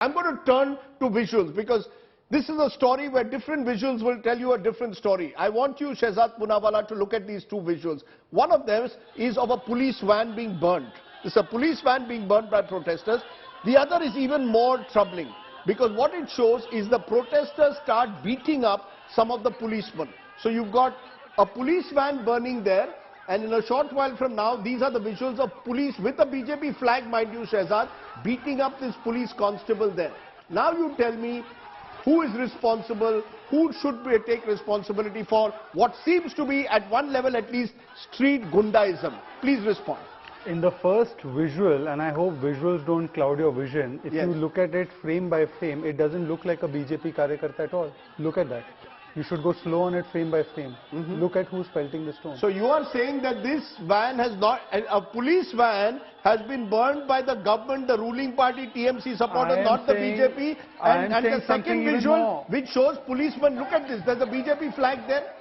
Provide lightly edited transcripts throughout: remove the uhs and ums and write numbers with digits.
I'm going to turn to visuals because this is a story where different visuals will tell you a different story. I want you, Shehzad Poonawalla, to look at these two visuals. One of them is of a police van being burnt. This is a police van being burnt by protesters. The other is even more troubling because what it shows is the protesters start beating up some of the policemen. So you've got a police van burning there, and in a short while from now, these are the visuals of police with a BJP flag, mind you, Shehzad, beating up this police constable there. Now you tell me who is responsible, who should take responsibility for what seems to be, at one level at least, street gundaism. Please respond. In the first visual, and I hope visuals don't cloud your vision, if you look at it frame by frame, it doesn't look like a BJP karyakarta at all. Look at that. You should go slow on it frame by frame. Look at who's pelting the stone. So you are saying that this van has not, a police van has been burned by the government, the ruling party, TMC supporters, not the BJP. And the second visual, which shows policemen, look at this, there's a BJP flag there.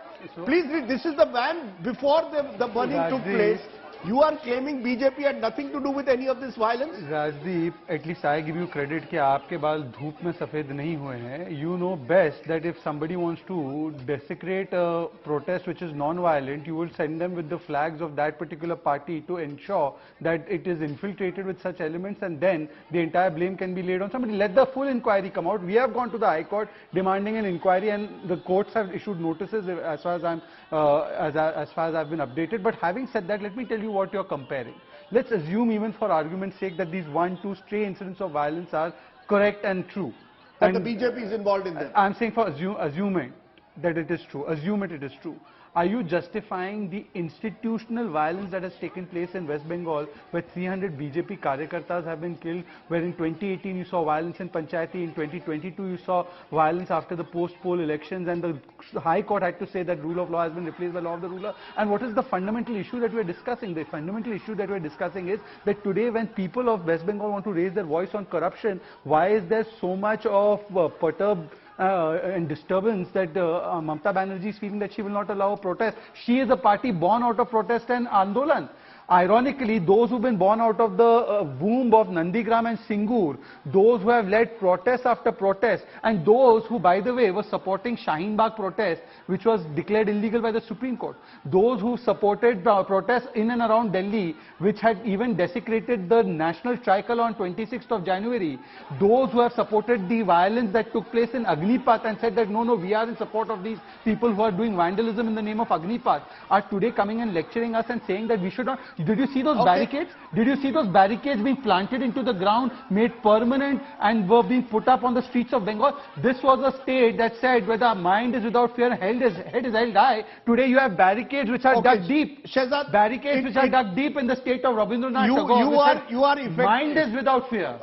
Please read, this is the van before the burning took place. You are claiming BJP had nothing to do with any of this violence? Rajdeep, at least I give you credit कि आपके बाल धूप में सफेद नहीं हुए हैं. You know best that if somebody wants to desecrate a protest which is non-violent, you will send them with the flags of that particular party to ensure that it is infiltrated with such elements, and then the entire blame can be laid on somebody. Let the full inquiry come out. We have gone to the High Court demanding an inquiry, and the courts have issued notices as far as I've been updated. But having said that, let me tell you what you're comparing. Let's assume, even for argument's sake, that these 1-2 stray incidents of violence are correct and true. And the BJP is involved in them. I'm saying for assuming that it is true. Assume it is true. Are you justifying the institutional violence that has taken place in West Bengal, where 300 BJP karyakartas have been killed, where in 2018 you saw violence in Panchayati, in 2022 you saw violence after the post-poll elections, and the High Court had to say that rule of law has been replaced by law of the ruler? And what is the fundamental issue that we are discussing? The fundamental issue that we are discussing is that today, when people of West Bengal want to raise their voice on corruption, why is there so much of perturbed and disturbance that Mamata Banerjee is feeling that she will not allow a protest? She is a party born out of protest and Andolan. Ironically, those who've been born out of the womb of Nandigram and Singur, those who have led protest after protest, and those who, by the way, were supporting Shaheen Bagh protest, which was declared illegal by the Supreme Court, those who supported protests in and around Delhi, which had even desecrated the national tricolor on 26th of January, those who have supported the violence that took place in Agnipath and said that no, we are in support of these people who are doing vandalism in the name of Agnipath, are today coming and lecturing us and saying that we should not. Did you see those barricades? Did you see those barricades being planted into the ground, made permanent, and were being put up on the streets of Bengal? This was a state that said where the mind is without fear, head is held high. Today you have barricades which are dug deep. Shehzad, barricades which are dug deep in the state of Rabindranath Tagore. You are mind is without fear.